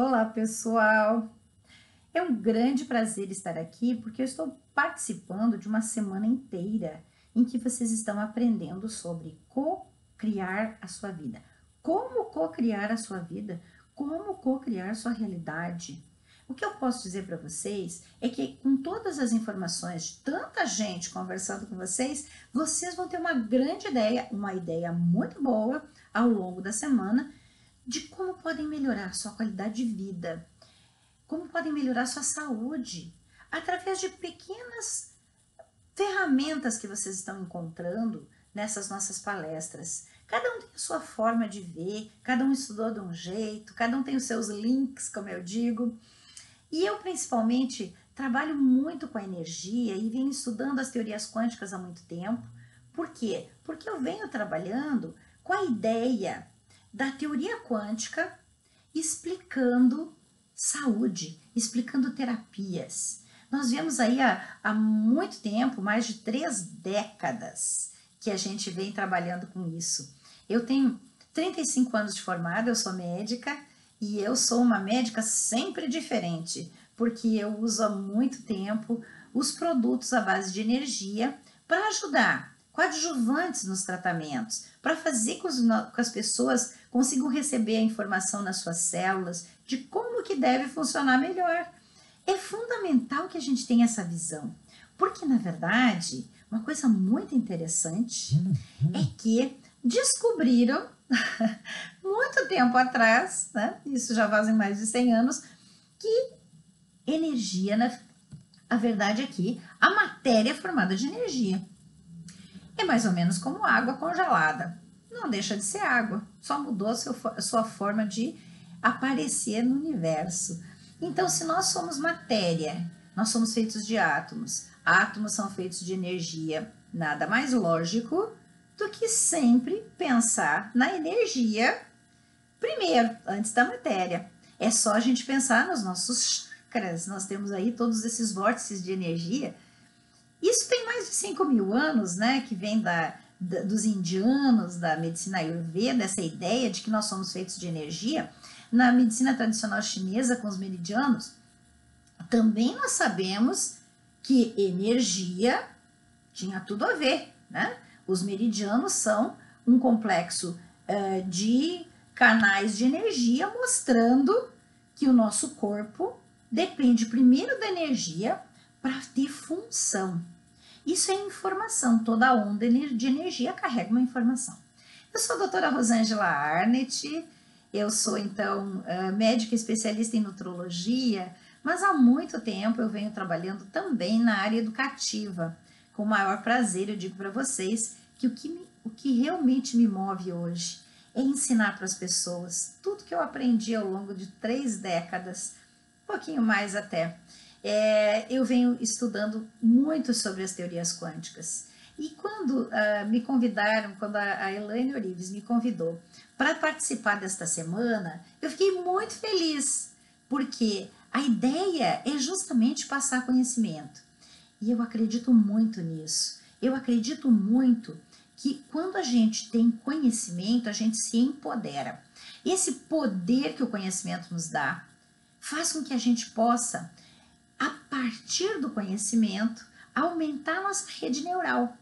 Olá, pessoal! É um grande prazer estar aqui porque eu estou participando de uma semana inteira em que vocês estão aprendendo sobre co-criar a sua vida. Como co-criar a sua vida? Como co-criar sua realidade? O que eu posso dizer para vocês é que com todas as informações de tanta gente conversando com vocês, vocês vão ter uma grande ideia, uma ideia muito boa ao longo da semana de como podem melhorar sua qualidade de vida, como podem melhorar sua saúde, através de pequenas ferramentas que vocês estão encontrando nessas nossas palestras. Cada um tem a sua forma de ver, cada um estudou de um jeito, cada um tem os seus links, como eu digo. E eu, principalmente, trabalho muito com a energia e venho estudando as teorias quânticas há muito tempo. Por quê? Porque eu venho trabalhando com a ideia da teoria quântica explicando saúde, explicando terapias. Nós vemos aí há muito tempo, mais de 3 décadas, que a gente vem trabalhando com isso. Eu tenho 35 anos de formada, eu sou médica e eu sou uma médica sempre diferente, porque eu uso há muito tempo os produtos à base de energia para ajudar coadjuvantes nos tratamentos, para fazer com que as pessoas consigam receber a informação nas suas células de como que deve funcionar melhor. É fundamental que a gente tenha essa visão, porque na verdade, uma coisa muito interessante é que descobriram muito tempo atrás, né, isso já fazem mais de 100 anos, que energia, a verdade é que a matéria é formada de energia. É mais ou menos como água congelada. Não deixa de ser água, só mudou a sua forma de aparecer no universo. Então, se nós somos matéria, nós somos feitos de átomos. Átomos são feitos de energia. Nada mais lógico do que sempre pensar na energia primeiro, antes da matéria. É só a gente pensar nos nossos chakras. Nós temos aí todos esses vórtices de energia. Isso tem mais de 5.000 anos, né, que vem dos indianos, da medicina Ayurveda, essa ideia de que nós somos feitos de energia. Na medicina tradicional chinesa, com os meridianos, também nós sabemos que energia tinha tudo a ver, né? Os meridianos são um complexo de canais de energia mostrando que o nosso corpo depende primeiro da energia para ter função. Isso é informação, toda onda de energia carrega uma informação. Eu sou a doutora Rosângela Arnett, eu sou então médica especialista em nutrologia, mas há muito tempo eu venho trabalhando também na área educativa. Com o maior prazer eu digo para vocês que o que realmente me move hoje é ensinar para as pessoas tudo que eu aprendi ao longo de 3 décadas, um pouquinho mais até. Eu venho estudando muito sobre as teorias quânticas. E quando me convidaram, quando a Elaine Orives me convidou para participar desta semana, eu fiquei muito feliz, porque a ideia é justamente passar conhecimento. E eu acredito muito nisso. Eu acredito muito que quando a gente tem conhecimento, a gente se empodera. Esse poder que o conhecimento nos dá faz com que a gente possa, a partir do conhecimento, aumentar a nossa rede neural.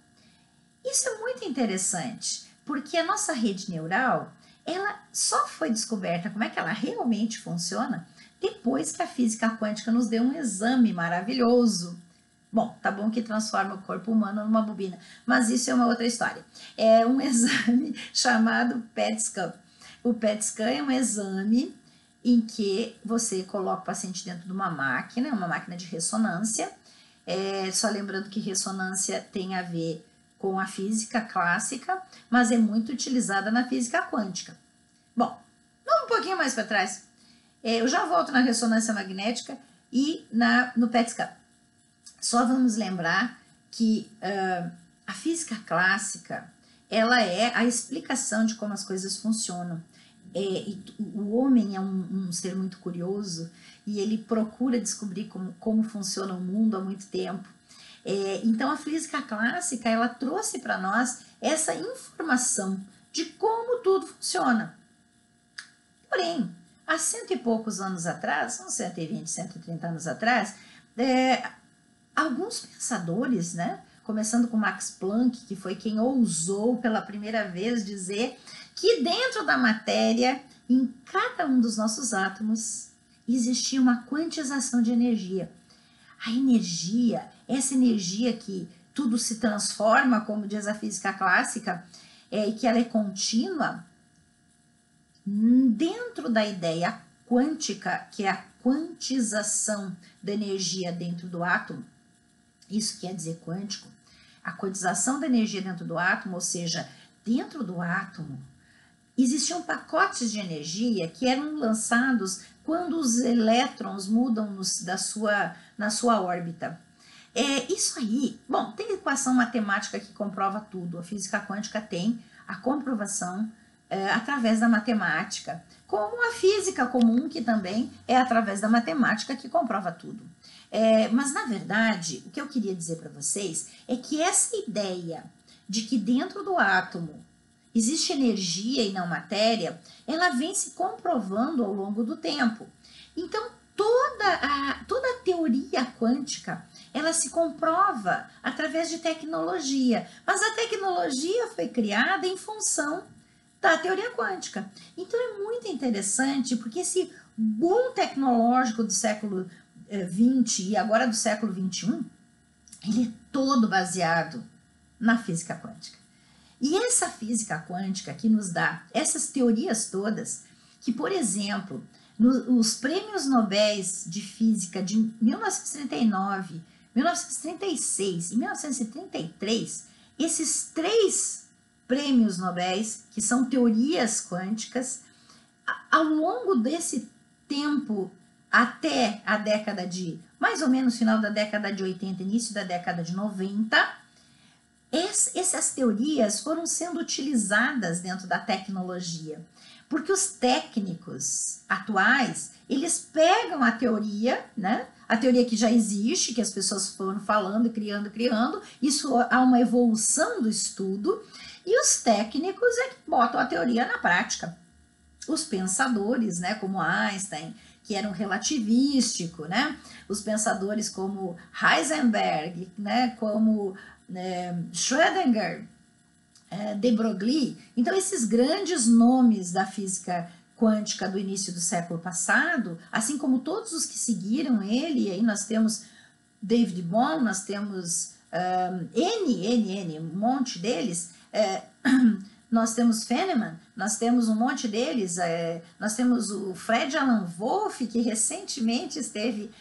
Isso é muito interessante, porque a nossa rede neural, ela só foi descoberta como é que ela realmente funciona depois que a física quântica nos deu um exame maravilhoso. Bom, tá bom que transforma o corpo humano numa bobina, mas isso é uma outra história. É um exame chamado PET scan. O PET scan é um exame em que você coloca o paciente dentro de uma máquina de ressonância. Só lembrando que ressonância tem a ver com a física clássica, mas é muito utilizada na física quântica. Bom, vamos um pouquinho mais para trás. Eu já volto na ressonância magnética e no PET scan. Só vamos lembrar que a física clássica, ela é a explicação de como as coisas funcionam. O homem é um ser muito curioso e ele procura descobrir como funciona o mundo há muito tempo. Então a física clássica, ela trouxe para nós essa informação de como tudo funciona. Porém, há cento e poucos anos atrás, uns 120, 130 anos atrás, alguns pensadores, né, começando com Max Planck, que foi quem ousou pela primeira vez dizer que dentro da matéria, em cada um dos nossos átomos, existia uma quantização de energia. A energia, essa energia que tudo se transforma, como diz a física clássica, e que ela é contínua, dentro da ideia quântica, que é a quantização da energia dentro do átomo, isso quer dizer quântico, a quantização da energia dentro do átomo, ou seja, dentro do átomo, existiam pacotes de energia que eram lançados quando os elétrons mudam na sua órbita. Isso aí, bom, tem equação matemática que comprova tudo, a física quântica tem a comprovação através da matemática, como a física comum, que também é através da matemática que comprova tudo. Mas, na verdade, o que eu queria dizer para vocês é que essa ideia de que dentro do átomo existe energia e não matéria, ela vem se comprovando ao longo do tempo. Então, toda a teoria quântica, ela se comprova através de tecnologia, mas a tecnologia foi criada em função da teoria quântica. Então, é muito interessante, porque esse boom tecnológico do século XX e agora do século XXI, ele é todo baseado na física quântica. E essa física quântica que nos dá essas teorias todas, que, por exemplo, os prêmios Nobel de Física de 1939, 1936 e 1933, esses 3 prêmios Nobel, que são teorias quânticas, ao longo desse tempo, até a década de, mais ou menos, final da década de 80, início da década de 90, essas teorias foram sendo utilizadas dentro da tecnologia, porque os técnicos atuais, eles pegam a teoria, né? A teoria que já existe, que as pessoas foram falando, criando, isso há uma evolução do estudo, e os técnicos é que botam a teoria na prática. Os pensadores, né, como Einstein, que era um relativístico, né? Os pensadores como Heisenberg, né, como Schrödinger, de Broglie. Então, esses grandes nomes da física quântica do início do século passado, assim como todos os que seguiram ele, aí nós temos David Bohm, nós temos um monte deles, nós temos Feynman, nós temos um monte deles, nós temos o Fred Alan Wolf, que recentemente esteve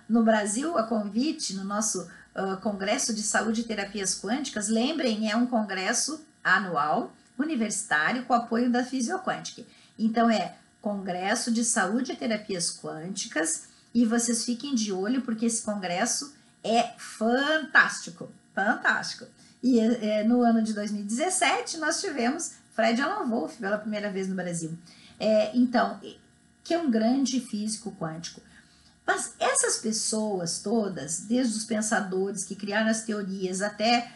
no Brasil a convite no nosso Congresso de Saúde e Terapias Quânticas. Lembrem, é um congresso anual, universitário, com apoio da Fisioquântica. Então, é Congresso de Saúde e Terapias Quânticas, e vocês fiquem de olho, porque esse congresso é fantástico, fantástico. E no ano de 2017, nós tivemos Fred Alan Wolf pela primeira vez no Brasil. Então, que é um grande físico quântico. Mas essas pessoas todas, desde os pensadores que criaram as teorias até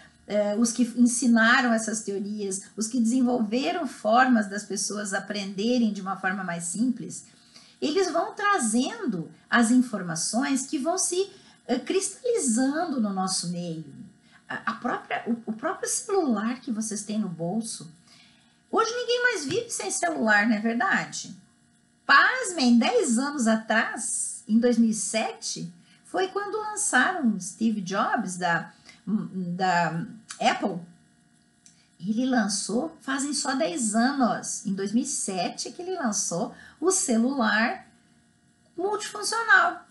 os que ensinaram essas teorias, os que desenvolveram formas das pessoas aprenderem de uma forma mais simples, eles vão trazendo as informações que vão se cristalizando no nosso meio. O próprio celular que vocês têm no bolso, hoje ninguém mais vive sem celular, não é verdade? Pasmem, 10 anos atrás, em 2007, foi quando lançaram Steve Jobs da Apple. Ele lançou, fazem só 10 anos, em 2007 que ele lançou o celular multifuncional.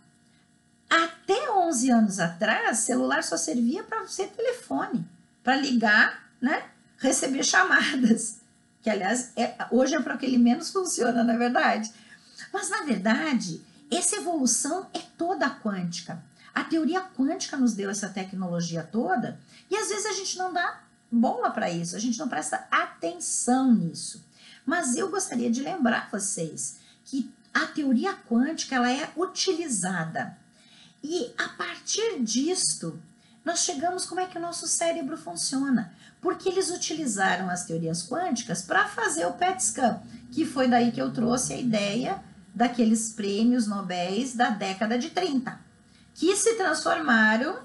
Até 11 anos atrás, celular só servia para ser telefone, para ligar, né, receber chamadas, que aliás hoje é para o que ele menos funciona, na verdade. Mas na verdade, essa evolução é toda quântica. A teoria quântica nos deu essa tecnologia toda, e às vezes a gente não dá bola para isso, a gente não presta atenção nisso. Mas eu gostaria de lembrar vocês que a teoria quântica ela é utilizada. E a partir disto, nós chegamos como é que o nosso cérebro funciona. Porque eles utilizaram as teorias quânticas para fazer o PET scan, que foi daí que eu trouxe a ideia daqueles prêmios Nobéis da década de 30, que se transformaram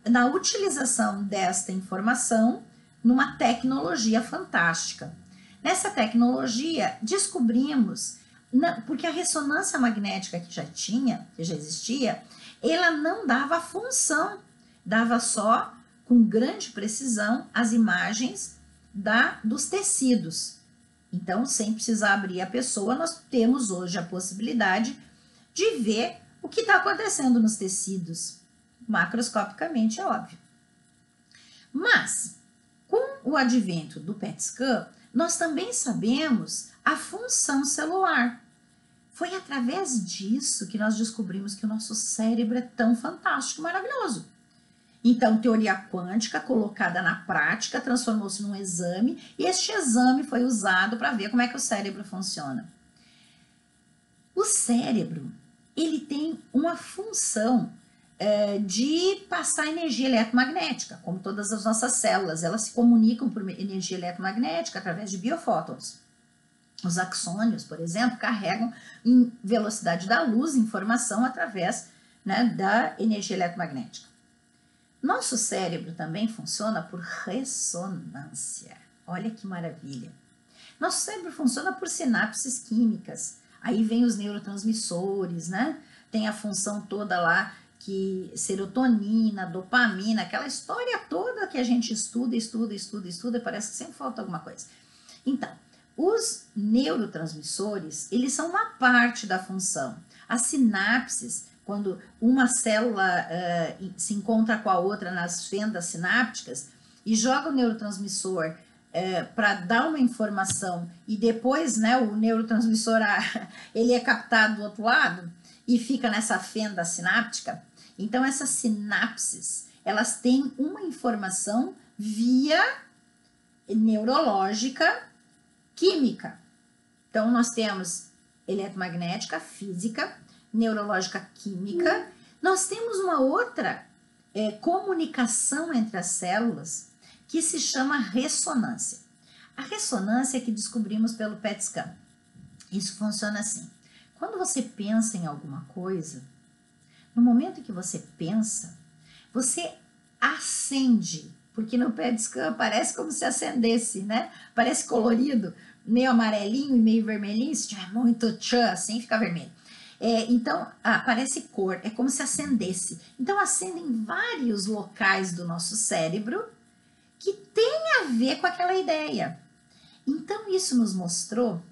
na utilização desta informação numa tecnologia fantástica. Nessa tecnologia, descobrimos, porque a ressonância magnética que já existia, ela não dava função, dava só, com grande precisão, as imagens dos tecidos. Então, sem precisar abrir a pessoa, nós temos hoje a possibilidade de ver o que está acontecendo nos tecidos, macroscopicamente, é óbvio. Mas, com o advento do PET scan, nós também sabemos a função celular. Foi através disso que nós descobrimos que o nosso cérebro é tão fantástico e maravilhoso. Então, teoria quântica colocada na prática transformou-se num exame, e este exame foi usado para ver como é que o cérebro funciona. O cérebro, ele tem uma função de passar energia eletromagnética, como todas as nossas células, elas se comunicam por energia eletromagnética através de biofótons. Os axônios, por exemplo, carregam em velocidade da luz informação através, né, da energia eletromagnética. Nosso cérebro também funciona por ressonância. Olha que maravilha. Nosso cérebro funciona por sinapses químicas. Aí vem os neurotransmissores, né? Tem a função toda lá que serotonina, dopamina, aquela história toda que a gente estuda, parece que sempre falta alguma coisa. Então, os neurotransmissores, eles são uma parte da função. As sinapses, quando uma célula se encontra com a outra nas fendas sinápticas e joga o neurotransmissor para dar uma informação e depois, né, o neurotransmissor ele é captado do outro lado e fica nessa fenda sináptica. Então, essas sinapses, elas têm uma informação via neurológica, química. Então, nós temos eletromagnética, física, neurológica, química. Nós temos uma outra comunicação entre as células que se chama ressonância. A ressonância é que descobrimos pelo PET scan. Isso funciona assim. Quando você pensa em alguma coisa, no momento que você pensa, você acende, porque no PET scan parece como se acendesse, né? Parece colorido, meio amarelinho e meio vermelhinho, se tiver muito tchan, assim fica vermelho. Então, parece cor, é como se acendesse. Então, acende em vários locais do nosso cérebro que tem a ver com aquela ideia. Então, isso nos mostrou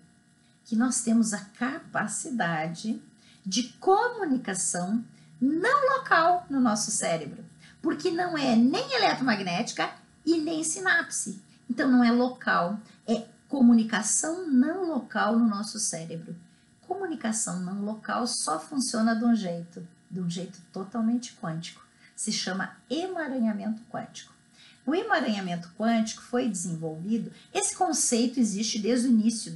que nós temos a capacidade de comunicação não local no nosso cérebro, porque não é nem eletromagnética e nem sinapse. Então, não é local, é comunicação não local no nosso cérebro. Comunicação não local só funciona de um jeito totalmente quântico. Se chama emaranhamento quântico. O emaranhamento quântico foi desenvolvido, esse conceito existe desde o início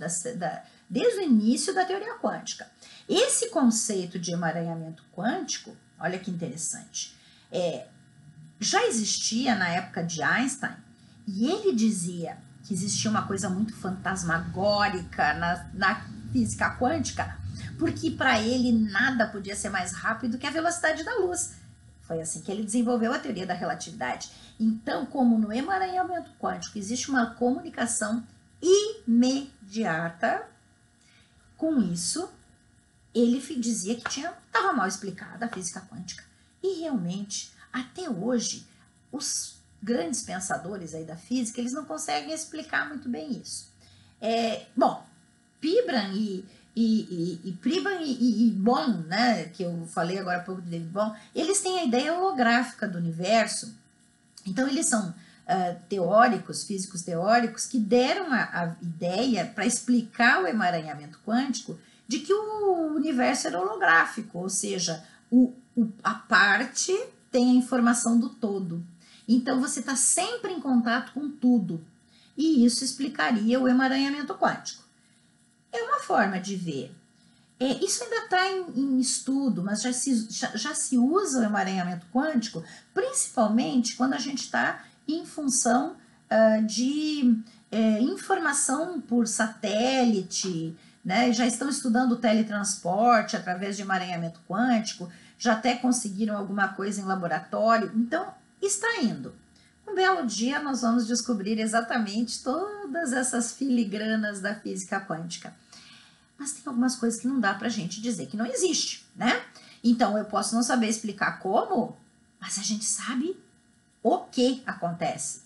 da teoria quântica. Esse conceito de emaranhamento quântico, olha que interessante, já existia na época de Einstein, e ele dizia que existia uma coisa muito fantasmagórica na física quântica, porque para ele nada podia ser mais rápido que a velocidade da luz. Foi assim que ele desenvolveu a teoria da relatividade. Então, como no emaranhamento quântico existe uma comunicação imediata, com isso, ele dizia que estava mal explicada a física quântica. E realmente, até hoje, os grandes pensadores aí da física, eles não conseguem explicar muito bem isso. Bom, Pribram e Bohm, né, que eu falei agora há pouco de David Bohm, eles têm a ideia holográfica do universo. Então, eles são teóricos, físicos teóricos, que deram a ideia para explicar o emaranhamento quântico de que o universo era holográfico, ou seja, a parte tem a informação do todo. Então, você está sempre em contato com tudo. E isso explicaria o emaranhamento quântico. É uma forma de ver. Isso ainda está em estudo, mas já se usa o emaranhamento quântico, principalmente quando a gente está em função de informação por satélite, né? Já estão estudando o teletransporte através de emaranhamento quântico, já até conseguiram alguma coisa em laboratório, então está indo. Um belo dia nós vamos descobrir exatamente todas essas filigranas da física quântica. Mas tem algumas coisas que não dá pra gente dizer que não existe, né? Então eu posso não saber explicar como, mas a gente sabe o que acontece.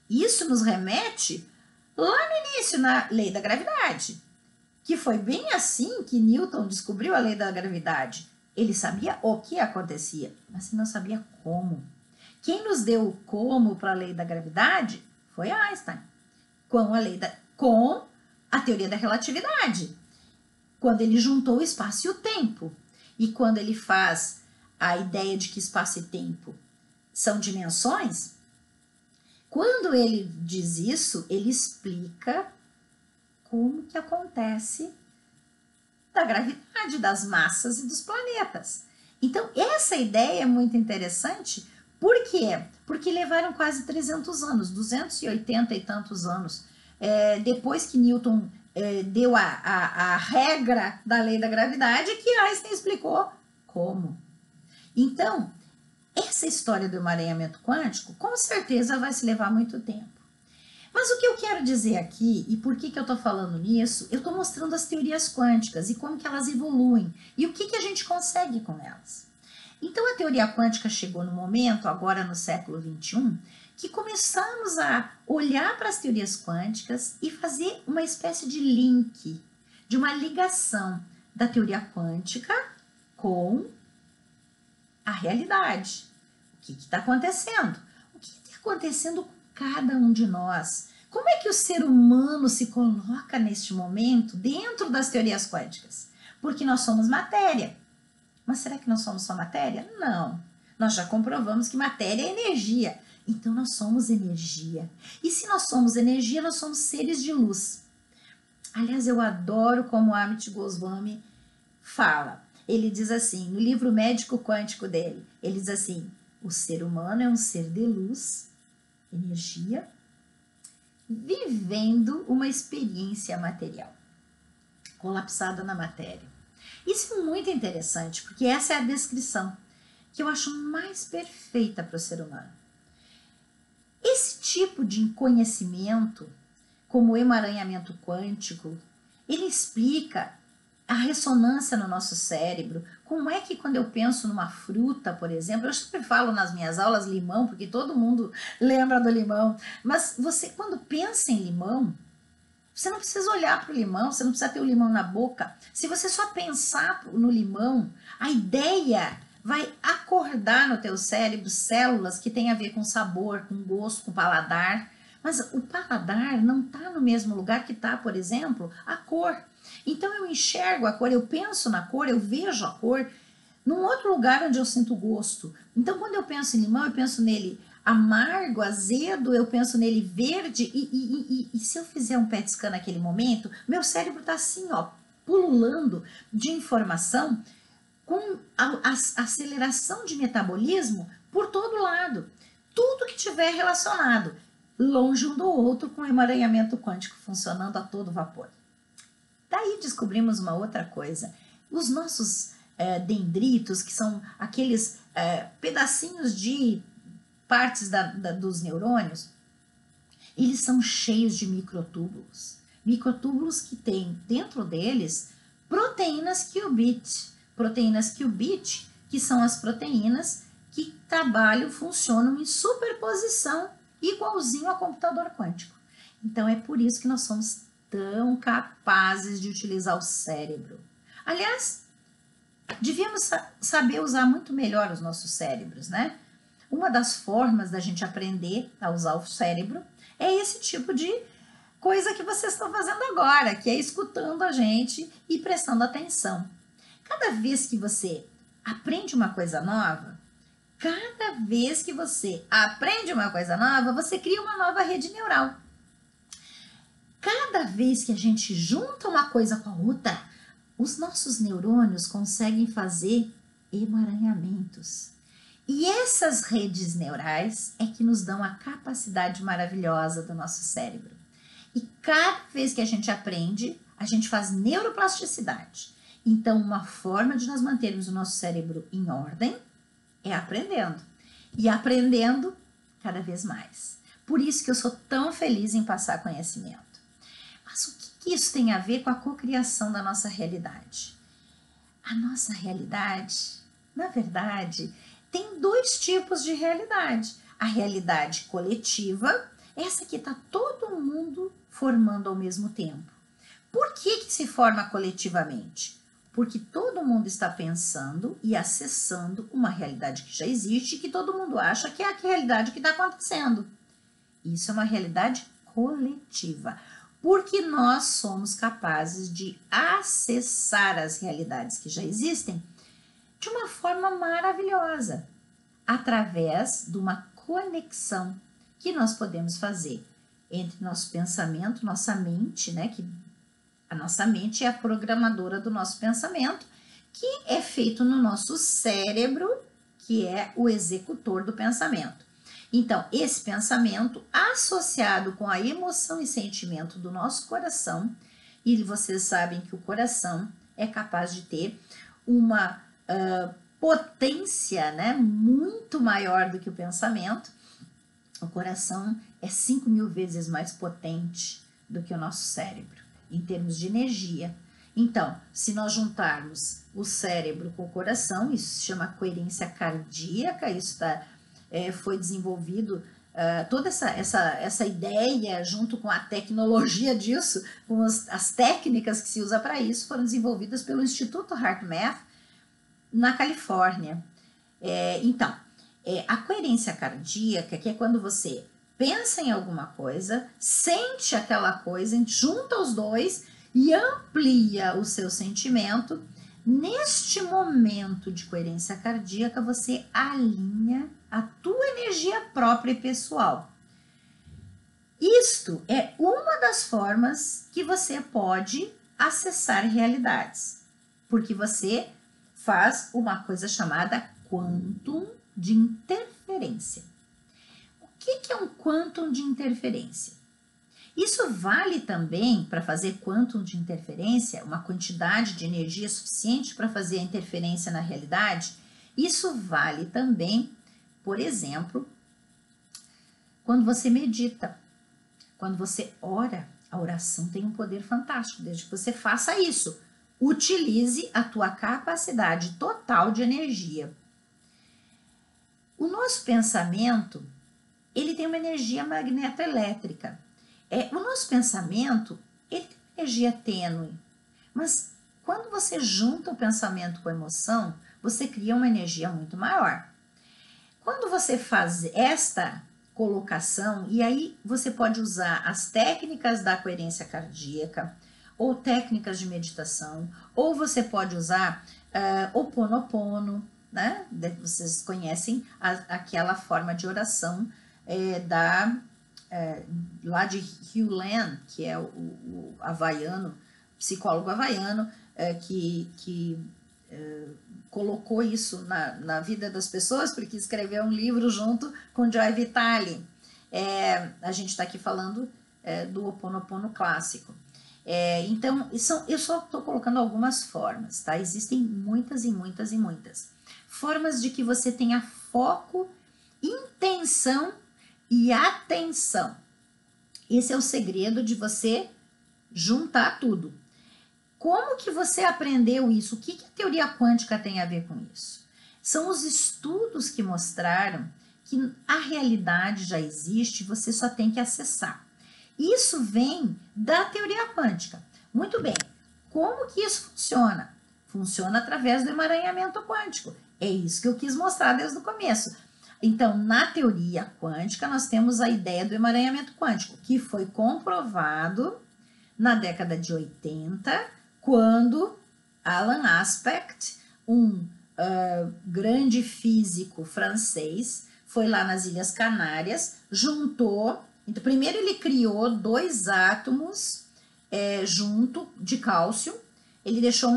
Isso nos remete lá no início, na lei da gravidade, que foi bem assim que Newton descobriu a lei da gravidade. Ele sabia o que acontecia, mas ele não sabia como. Quem nos deu o como para a lei da gravidade foi Einstein, com a teoria da relatividade, quando ele juntou o espaço e o tempo. E quando ele faz a ideia de que espaço e tempo são dimensões, quando ele diz isso, ele explica como que acontece da gravidade, das massas e dos planetas. Então, essa ideia é muito interessante. Por quê? Porque levaram quase 300 anos, 280 e tantos anos, depois que Newton deu a regra da lei da gravidade, que Einstein explicou como. Então, essa história do emaranhamento quântico, com certeza vai se levar muito tempo. Mas o que eu quero dizer aqui, e por que eu estou falando nisso, eu estou mostrando as teorias quânticas e como que elas evoluem, e o que a gente consegue com elas. Então, a teoria quântica chegou no momento, agora no século XXI, que começamos a olhar para as teorias quânticas e fazer uma espécie de link, de uma ligação da teoria quântica com a realidade. O que está acontecendo? O que está acontecendo com cada um de nós? Como é que o ser humano se coloca neste momento dentro das teorias quânticas? Porque nós somos matéria. Mas será que nós somos só matéria? Não. Nós já comprovamos que matéria é energia. Então nós somos energia. E se nós somos energia, nós somos seres de luz. Aliás, eu adoro como Amit Goswami fala. Ele diz assim, no livro Médico Quântico dele, ele diz assim: o ser humano é um ser de luz, energia, vivendo uma experiência material, colapsada na matéria. Isso é muito interessante, porque essa é a descrição que eu acho mais perfeita para o ser humano. Esse tipo de conhecimento, como o emaranhamento quântico, ele explica a ressonância no nosso cérebro. Como é que quando eu penso numa fruta, por exemplo, eu sempre falo nas minhas aulas limão, porque todo mundo lembra do limão, mas você quando pensa em limão, você não precisa olhar para o limão, você não precisa ter o limão na boca. Se você só pensar no limão, a ideia vai acordar no teu cérebro células que têm a ver com sabor, com gosto, com paladar. Mas o paladar não está no mesmo lugar que está, por exemplo, a cor. Então eu enxergo a cor, eu penso na cor, eu vejo a cor num outro lugar onde eu sinto gosto. Então quando eu penso em limão, eu penso nele amargo, azedo, eu penso nele verde e se eu fizer um PET scan naquele momento, meu cérebro está assim, ó, pululando de informação com a aceleração de metabolismo por todo lado. Tudo que tiver relacionado, longe um do outro, com o emaranhamento quântico funcionando a todo vapor. Daí descobrimos uma outra coisa. Os nossos dendritos, que são aqueles pedacinhos de partes dos neurônios, eles são cheios de microtúbulos. Microtúbulos que têm dentro deles proteínas qubit. Proteínas qubit, que são as proteínas que trabalham, funcionam em superposição, igualzinho ao computador quântico. Então é por isso que nós somos tão capazes de utilizar o cérebro. Aliás, devíamos saber usar muito melhor os nossos cérebros, né? Uma das formas da gente aprender a usar o cérebro é esse tipo de coisa que vocês estão fazendo agora, que é escutando a gente e prestando atenção. Cada vez que você aprende uma coisa nova, você cria uma nova rede neural. Cada vez que a gente junta uma coisa com a outra, os nossos neurônios conseguem fazer emaranhamentos. E essas redes neurais é que nos dão a capacidade maravilhosa do nosso cérebro. E cada vez que a gente aprende, a gente faz neuroplasticidade. Então, uma forma de nós mantermos o nosso cérebro em ordem é aprendendo. E aprendendo cada vez mais. Por isso que eu sou tão feliz em passar conhecimento. Mas o que isso tem a ver com a cocriação da nossa realidade? A nossa realidade, na verdade, tem dois tipos de realidade. A realidade coletiva, essa que está todo mundo formando ao mesmo tempo. Por que se forma coletivamente? Porque todo mundo está pensando e acessando uma realidade que já existe e que todo mundo acha que é a realidade que está acontecendo. Isso é uma realidade coletiva, porque nós somos capazes de acessar as realidades que já existem de uma forma maravilhosa, através de uma conexão que nós podemos fazer entre nosso pensamento, nossa mente, né? Que a nossa mente é a programadora do nosso pensamento, que é feito no nosso cérebro, que é o executor do pensamento. Então, esse pensamento associado com a emoção e sentimento do nosso coração, e vocês sabem que o coração é capaz de ter uma potência, né, muito maior do que o pensamento. O coração é 5.000 vezes mais potente do que o nosso cérebro, em termos de energia. Então, se nós juntarmos o cérebro com o coração, isso se chama coerência cardíaca, isso foi desenvolvido, toda essa ideia, junto com a tecnologia disso, com as técnicas que se usa para isso, foram desenvolvidas pelo Instituto HeartMath, na Califórnia. Então, a coerência cardíaca, que é quando você pensa em alguma coisa, sente aquela coisa, junta os dois e amplia o seu sentimento. Neste momento de coerência cardíaca, você alinha a tua energia própria e pessoal. Isto é uma das formas que você pode acessar realidades, porque você faz uma coisa chamada quantum de interferência. O que é um quantum de interferência? Isso vale também para fazer quantum de interferência, uma quantidade de energia suficiente para fazer a interferência na realidade. Isso vale também, por exemplo, quando você medita, quando você ora. A oração tem um poder fantástico, desde que você faça isso. Utilize a tua capacidade total de energia. O nosso pensamento, ele tem uma energia magnetoelétrica. O nosso pensamento, ele tem uma energia tênue, mas quando você junta o pensamento com a emoção, você cria uma energia muito maior. Quando você faz esta colocação, e aí você pode usar as técnicas da coerência cardíaca, ou técnicas de meditação, ou você pode usar Ho'oponopono, né? Vocês conhecem aquela forma de oração lá de Hugh Lam, que é o havaiano, psicólogo havaiano, que colocou isso na vida das pessoas, porque escreveu um livro junto com Joy Vitale. A gente está aqui falando do Ho'oponopono clássico. Então, eu só estou colocando algumas formas, tá? Existem muitas e muitas e muitas. Formas de que você tenha foco, intenção e atenção. Esse é o segredo de você juntar tudo. Como que você aprendeu isso? O que a teoria quântica tem a ver com isso? São os estudos que mostraram que a realidade já existe, você só tem que acessar. Isso vem da teoria quântica. Muito bem, como que isso funciona? Funciona através do emaranhamento quântico. É isso que eu quis mostrar desde o começo. Então, na teoria quântica, nós temos a ideia do emaranhamento quântico, que foi comprovado na década de 80, quando Alan Aspect, um grande físico francês, foi lá nas Ilhas Canárias, juntou. Então, primeiro ele criou 2 átomos junto de cálcio. Ele deixou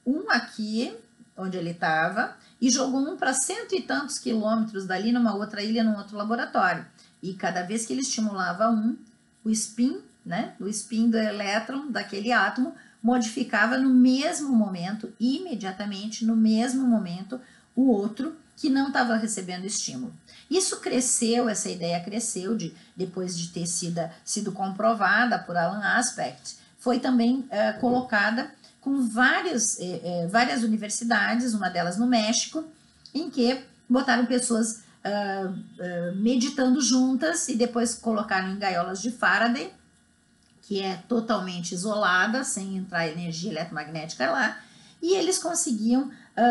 um aqui, onde ele estava, e jogou um para 100 e tantos quilômetros dali, numa outra ilha, num outro laboratório. E cada vez que ele estimulava o spin né, do spin do elétron daquele átomo, modificava no mesmo momento, imediatamente no mesmo momento, o outro que não estava recebendo estímulo. Isso cresceu, essa ideia cresceu depois de ter sido comprovada por Alan Aspect, foi também colocada com várias universidades, uma delas no México, em que botaram pessoas meditando juntas e depois colocaram em gaiolas de Faraday, que é totalmente isolada, sem entrar energia eletromagnética lá, e eles conseguiam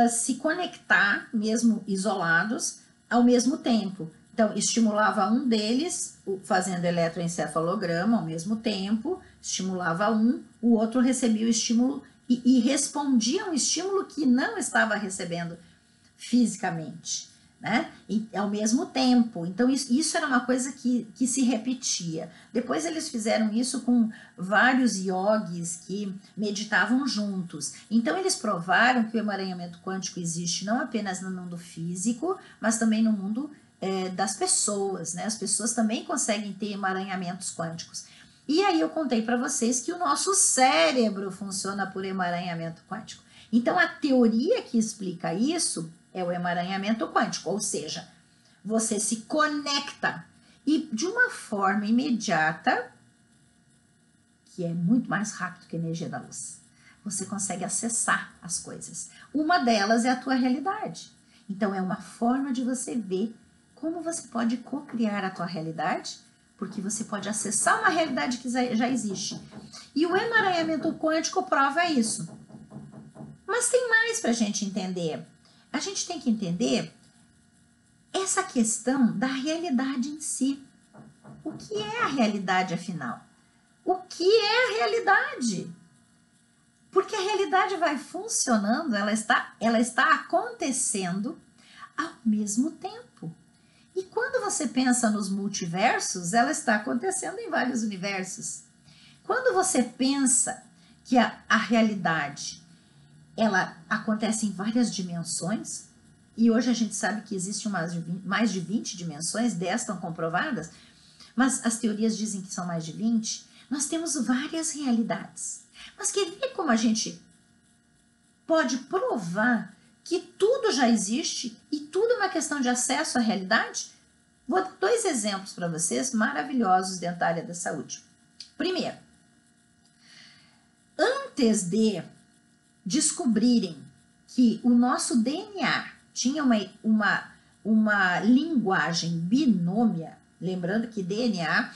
se conectar, mesmo isolados, ao mesmo tempo. Então, estimulava um deles, fazendo eletroencefalograma ao mesmo tempo, estimulava um, o outro recebia o estímulo e respondia um estímulo que não estava recebendo fisicamente, né? E, ao mesmo tempo. Então, isso era uma coisa que se repetia. Depois eles fizeram isso com vários yogis que meditavam juntos. Então, eles provaram que o emaranhamento quântico existe não apenas no mundo físico, mas também no mundo das pessoas, né? As pessoas também conseguem ter emaranhamentos quânticos. E aí eu contei para vocês que o nosso cérebro funciona por emaranhamento quântico. Então, a teoria que explica isso é o emaranhamento quântico, ou seja, você se conecta e de uma forma imediata, que é muito mais rápido que a energia da luz, você consegue acessar as coisas. Uma delas é a tua realidade. Então, é uma forma de você ver como você pode co-criar a tua realidade, porque você pode acessar uma realidade que já existe. E o emaranhamento quântico prova isso. Mas tem mais para a gente entender. A gente tem que entender essa questão da realidade em si. O que é a realidade, afinal? O que é a realidade? Porque a realidade vai funcionando, ela está acontecendo ao mesmo tempo. E quando você pensa nos multiversos, ela está acontecendo em vários universos. Quando você pensa que a realidade ela acontece em várias dimensões, e hoje a gente sabe que existem mais de 20 dimensões, 10 estão comprovadas, mas as teorias dizem que são mais de 20, nós temos várias realidades. Mas quer ver como a gente pode provar que tudo já existe e tudo é uma questão de acesso à realidade? Vou dar 2 exemplos para vocês maravilhosos dentro da área da saúde. Primeiro, antes de descobrirem que o nosso DNA tinha uma linguagem binômia, lembrando que DNA,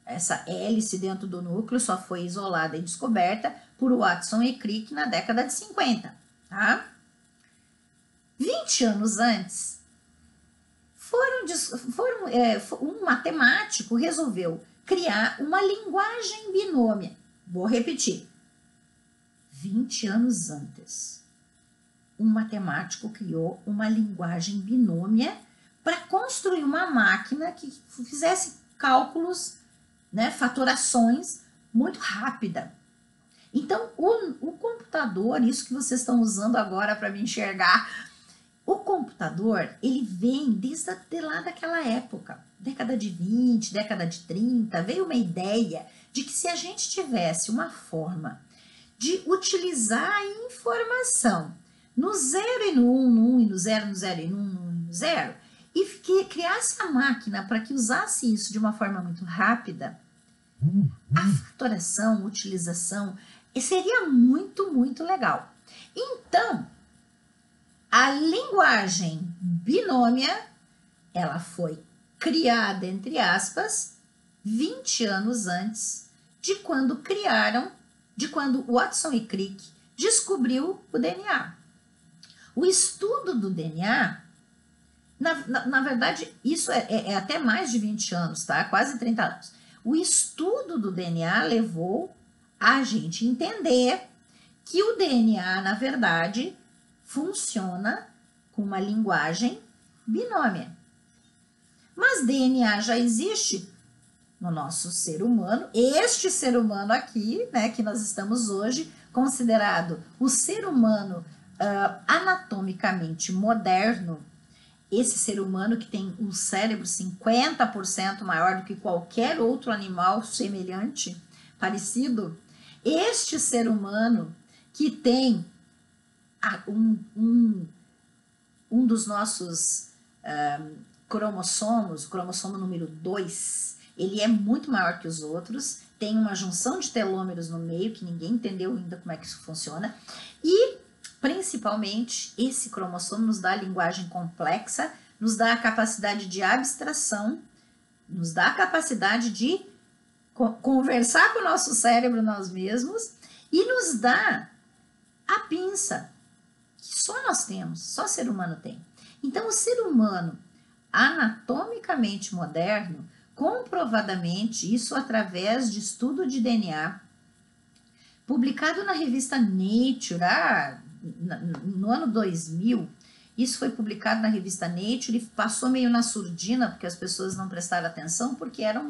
essa hélice dentro do núcleo, só foi isolada e descoberta por Watson e Crick na década de 50, tá? 20 anos antes, um matemático resolveu criar uma linguagem binômia. Vou repetir. 20 anos antes, um matemático criou uma linguagem binômia para construir uma máquina que fizesse cálculos, né, fatorações muito rápida. Então, o computador, isso que vocês estão usando agora para me enxergar, o computador, ele vem desde lá daquela época, década de 20, década de 30, veio uma ideia de que se a gente tivesse uma forma de utilizar a informação no 0 e no 1, no 1 e no 0, no 0 e no 1, no 1 e no 0, e que criasse a máquina para que usasse isso de uma forma muito rápida, a fatoração, utilização, seria muito, muito legal. Então, a linguagem binômia, ela foi criada, entre aspas, 20 anos antes de quando Watson e Crick descobriu o DNA. O estudo do DNA, na verdade, isso é até mais de 20 anos, tá? Quase 30 anos. O estudo do DNA levou a gente entender que o DNA, na verdade, funciona com uma linguagem binômia. Mas DNA já existe no nosso ser humano. Este ser humano aqui, né, que nós estamos hoje, considerado o ser humano anatomicamente moderno, esse ser humano que tem um cérebro 50% maior do que qualquer outro animal semelhante, parecido, este ser humano que tem um dos nossos cromossomos, o cromossomo número 2, ele é muito maior que os outros, tem uma junção de telômeros no meio, que ninguém entendeu ainda como é que isso funciona, e principalmente esse cromossomo nos dá a linguagem complexa, nos dá a capacidade de abstração, nos dá a capacidade de conversar com o nosso cérebro nós mesmos e nos dá a pinça, que só nós temos, só ser humano tem. Então, o ser humano anatomicamente moderno, comprovadamente, isso através de estudo de DNA, publicado na revista Nature, no ano 2000, isso foi publicado na revista Nature e passou meio na surdina, porque as pessoas não prestaram atenção, porque era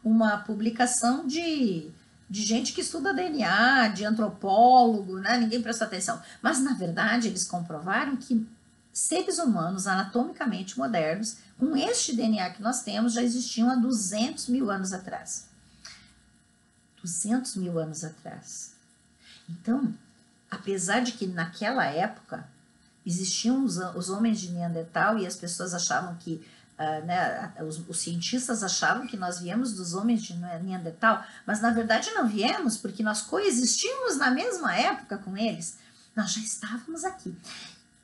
uma publicação de gente que estuda DNA, de antropólogo, né? Ninguém prestou atenção. Mas, na verdade, eles comprovaram que seres humanos anatomicamente modernos, com este DNA que nós temos, já existiam há 200 mil anos atrás. 200 mil anos atrás. Então, apesar de que naquela época existiam os homens de Neandertal e as pessoas achavam que, os cientistas achavam que nós viemos dos homens de Neandertal, mas na verdade não viemos, porque nós coexistimos na mesma época com eles. Nós já estávamos aqui.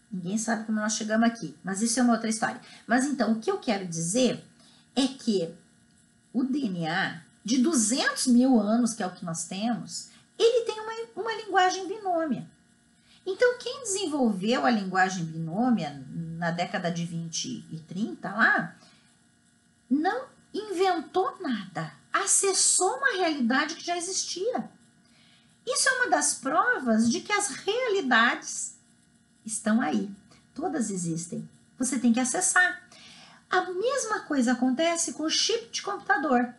Ninguém sabe como nós chegamos aqui, mas isso é uma outra história. Mas então, o que eu quero dizer é que o DNA de 200 mil anos, que é o que nós temos, ele tem uma linguagem binômia. Então, quem desenvolveu a linguagem binômia na década de 20 e 30 lá, não inventou nada, acessou uma realidade que já existia. Isso é uma das provas de que as realidades estão aí, todas existem, você tem que acessar. A mesma coisa acontece com o chip de computador.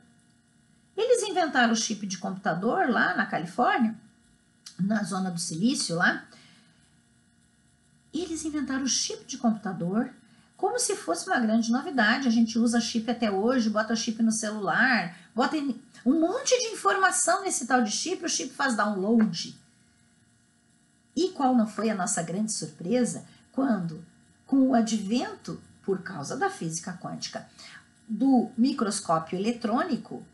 Eles inventaram o chip de computador lá na Califórnia, na zona do Silício lá. Eles inventaram o chip de computador como se fosse uma grande novidade. A gente usa chip até hoje, bota chip no celular, bota um monte de informação nesse tal de chip, o chip faz download. E qual não foi a nossa grande surpresa quando, com o advento, por causa da física quântica, do microscópio eletrônico,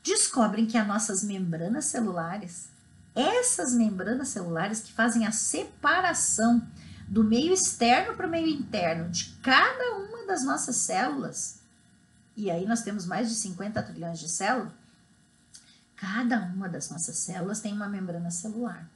descobrem que as nossas membranas celulares, essas membranas celulares que fazem a separação do meio externo para o meio interno de cada uma das nossas células, e aí nós temos mais de 50 trilhões de células, cada uma das nossas células tem uma membrana celular.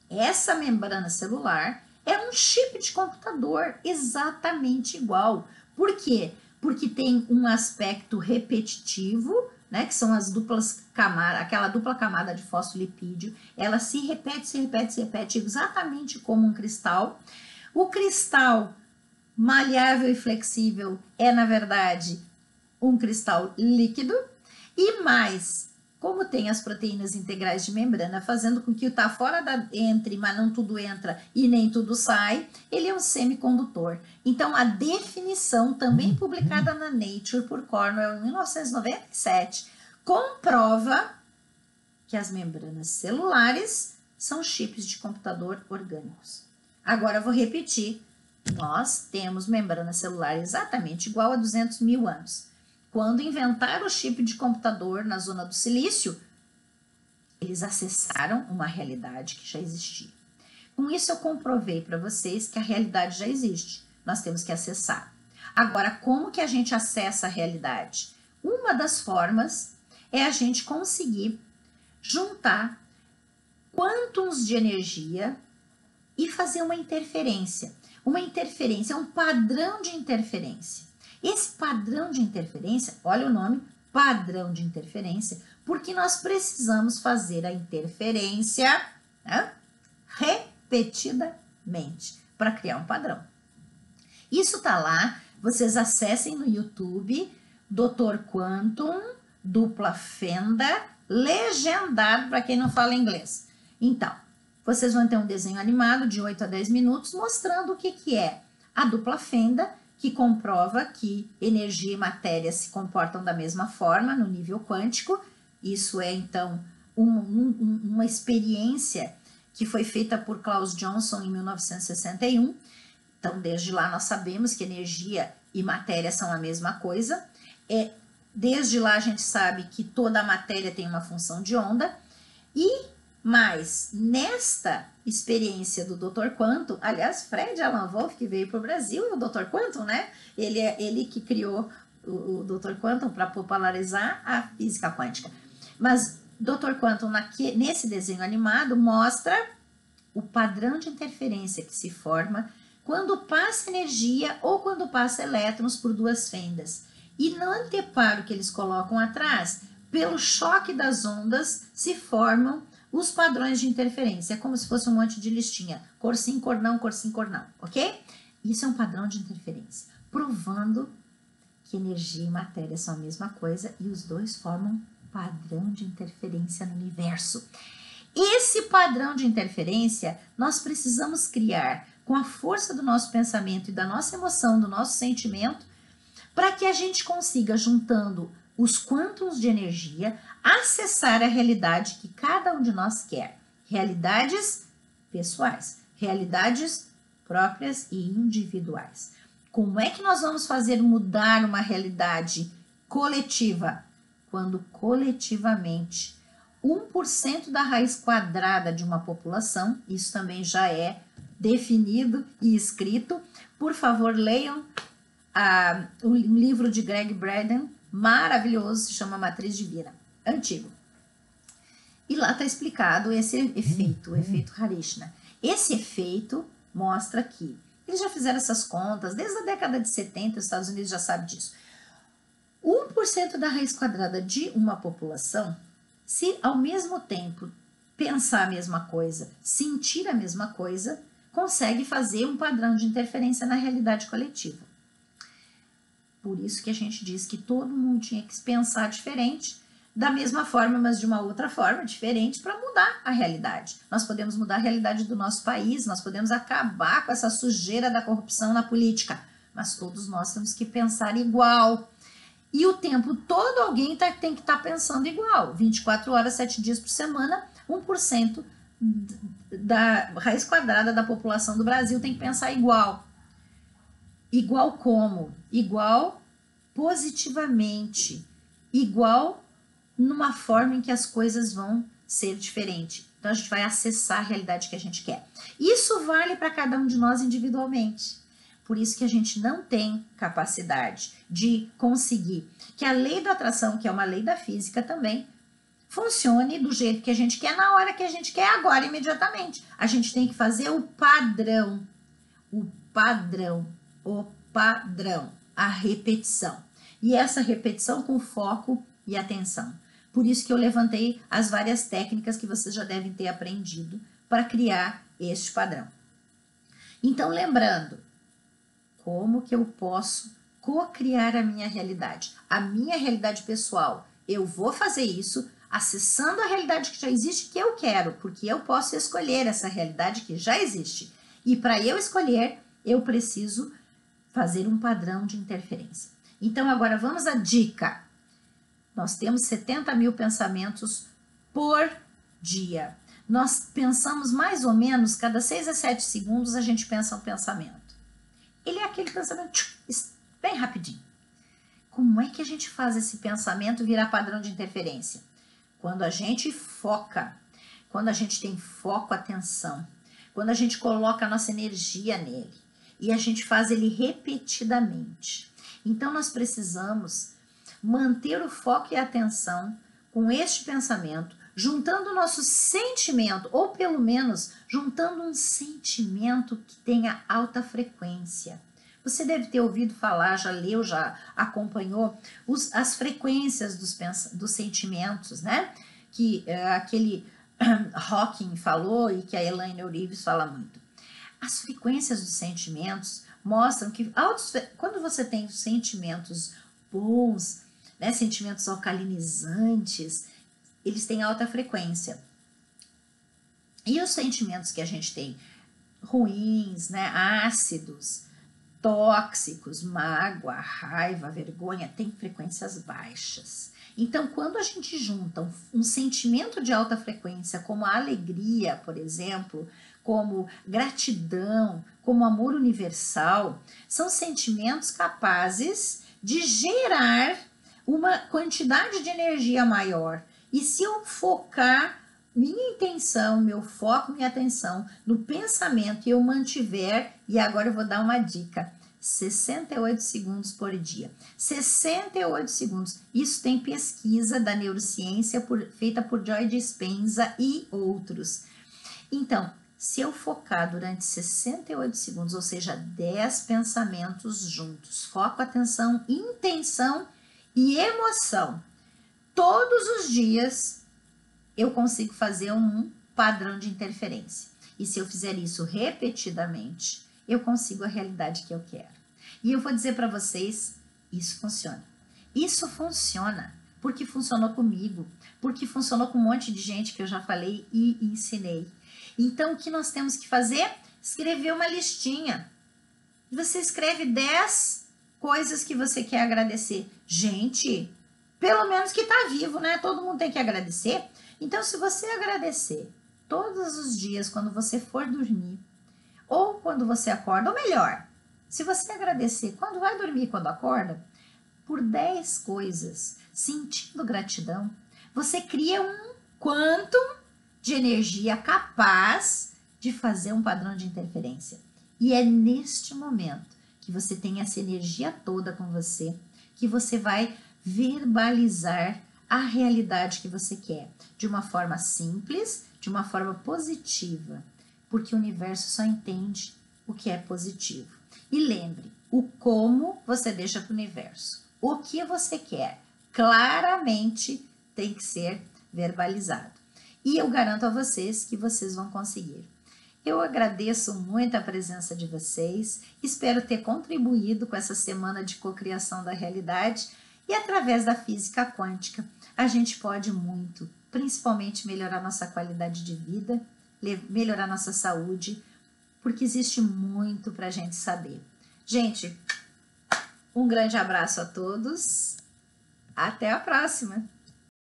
Essa membrana celular é um chip de computador exatamente igual. Por quê? Porque tem um aspecto repetitivo, né, que são as duplas camadas, aquela dupla camada de fosfolipídio, ela se repete exatamente como um cristal. O cristal maleável e flexível é, na verdade, um cristal líquido, e mais, como tem as proteínas integrais de membrana, fazendo com que o tá fora entre, mas não tudo entra e nem tudo sai, ele é um semicondutor. Então, a definição, também publicada na Nature por Cornell em 1997, comprova que as membranas celulares são chips de computador orgânicos. Agora, eu vou repetir. Nós temos membrana celular exatamente igual a 200 mil anos. Quando inventaram o chip de computador na zona do Silício, eles acessaram uma realidade que já existia. Com isso, eu comprovei para vocês que a realidade já existe. Nós temos que acessar. Agora, como que a gente acessa a realidade? Uma das formas é a gente conseguir juntar quântons de energia e fazer uma interferência. Uma interferência é um padrão de interferência. Esse padrão de interferência, olha o nome, padrão de interferência, porque nós precisamos fazer a interferência, né, repetidamente para criar um padrão. Isso tá lá, vocês acessem no YouTube, Dr. Quantum, dupla fenda, legendado para quem não fala inglês. Então, vocês vão ter um desenho animado de 8 a 10 minutos mostrando o que é a dupla fenda que comprova que energia e matéria se comportam da mesma forma no nível quântico. Isso é, então, uma experiência que foi feita por Klaus Johnson em 1961. Então, desde lá nós sabemos que energia e matéria são a mesma coisa. Desde lá a gente sabe que toda a matéria tem uma função de onda. Mas nesta experiência do Dr. Quantum, aliás, Fred Alan Wolf, que veio para o Brasil, é o Dr. Quantum, né? Ele que criou o Dr. Quantum para popularizar a física quântica. Mas Dr. Quantum, nesse desenho animado, mostra o padrão de interferência que se forma quando passa energia ou quando passa elétrons por duas fendas. E no anteparo que eles colocam atrás, pelo choque das ondas, se formam os padrões de interferência. É como se fosse um monte de listinha. Cor sim, cor não, ok? Isso é um padrão de interferência, provando que energia e matéria são a mesma coisa e os dois formam padrão de interferência no universo. Esse padrão de interferência nós precisamos criar com a força do nosso pensamento e da nossa emoção, do nosso sentimento, para que a gente consiga, juntando os quântons de energia, acessar a realidade que cada um de nós quer. Realidades pessoais, realidades próprias e individuais. Como é que nós vamos fazer mudar uma realidade coletiva? Quando coletivamente 1% da raiz quadrada de uma população, isso também já é definido e escrito. Por favor, leiam um livro de Greg Braden, maravilhoso, se chama Matriz Divina, antigo. E lá está explicado esse efeito, o efeito Harishna. Esse efeito mostra que eles já fizeram essas contas, desde a década de 70, os Estados Unidos já sabem disso. 1% da raiz quadrada de uma população, se ao mesmo tempo pensar a mesma coisa, sentir a mesma coisa, consegue fazer um padrão de interferência na realidade coletiva. Por isso que a gente diz que todo mundo tinha que pensar diferente, da mesma forma, mas de uma outra forma, diferente, para mudar a realidade. Nós podemos mudar a realidade do nosso país, nós podemos acabar com essa sujeira da corrupção na política, mas todos nós temos que pensar igual. E o tempo todo alguém tem que estar pensando igual. 24 horas, 7 dias por semana, 1% da raiz quadrada da população do Brasil tem que pensar igual. Igual como? Igual positivamente. Igual numa forma em que as coisas vão ser diferentes. Então a gente vai acessar a realidade que a gente quer. Isso vale para cada um de nós individualmente. Por isso que a gente não tem capacidade de conseguir que a lei da atração, que é uma lei da física também, funcione do jeito que a gente quer, na hora que a gente quer, agora, imediatamente. A gente tem que fazer o padrão, a repetição. E essa repetição com foco e atenção. Por isso que eu levantei as várias técnicas que vocês já devem ter aprendido para criar este padrão. Então, lembrando, como que eu posso co-criar a minha realidade? A minha realidade pessoal. Eu vou fazer isso acessando a realidade que já existe, que eu quero, porque eu posso escolher essa realidade que já existe. E para eu escolher, eu preciso fazer um padrão de interferência. Então, agora vamos à dica. Nós temos 70 mil pensamentos por dia. Nós pensamos mais ou menos, cada 6 a 7 segundos a gente pensa um pensamento. Ele é aquele pensamento bem rapidinho. Como é que a gente faz esse pensamento virar padrão de interferência? Quando a gente foca, quando a gente tem foco, atenção, quando a gente coloca a nossa energia nele e a gente faz ele repetidamente. Então nós precisamos manter o foco e a atenção com este pensamento, juntando o nosso sentimento, ou pelo menos juntando um sentimento que tenha alta frequência. Você deve ter ouvido falar, já leu, já acompanhou as frequências dos sentimentos, né? Que aquele Hawking falou e que a Elaine Orives fala muito. As frequências dos sentimentos mostram que quando você tem sentimentos bons, né, sentimentos alcalinizantes, eles têm alta frequência. E os sentimentos que a gente tem ruins, né, ácidos, tóxicos, mágoa, raiva, vergonha, têm frequências baixas. Então, quando a gente junta um sentimento de alta frequência, como a alegria, por exemplo, como gratidão, como amor universal, são sentimentos capazes de gerar uma quantidade de energia maior. E se eu focar minha intenção, meu foco, minha atenção no pensamento e eu mantiver, e agora eu vou dar uma dica, 68 segundos por dia. 68 segundos. Isso tem pesquisa da neurociência feita por Joy Dispenza e outros. Então, se eu focar durante 68 segundos, ou seja, 10 pensamentos juntos, foco, atenção, intenção e emoção, todos os dias eu consigo fazer um padrão de interferência. E se eu fizer isso repetidamente, eu consigo a realidade que eu quero. E eu vou dizer para vocês, isso funciona. Isso funciona porque funcionou comigo, porque funcionou com um monte de gente que eu já falei e ensinei. Então, o que nós temos que fazer? Escrever uma listinha. Você escreve 10 coisas que você quer agradecer. Gente, pelo menos que tá vivo, né? Todo mundo tem que agradecer. Então, se você agradecer todos os dias quando você for dormir, ou quando você acorda, ou melhor, se você agradecer quando vai dormir, quando acorda, por 10 coisas, sentindo gratidão, você cria um quantum de energia capaz de fazer um padrão de interferência. E é neste momento que você tem essa energia toda com você, que você vai verbalizar a realidade que você quer, de uma forma simples, de uma forma positiva, porque o universo só entende o que é positivo. E lembre, o como você deixa para o universo. O que você quer, claramente tem que ser verbalizado. E eu garanto a vocês que vocês vão conseguir. Eu agradeço muito a presença de vocês, espero ter contribuído com essa semana de cocriação da realidade e através da física quântica a gente pode muito, principalmente melhorar nossa qualidade de vida, melhorar nossa saúde, porque existe muito para a gente saber. Gente, um grande abraço a todos, até a próxima!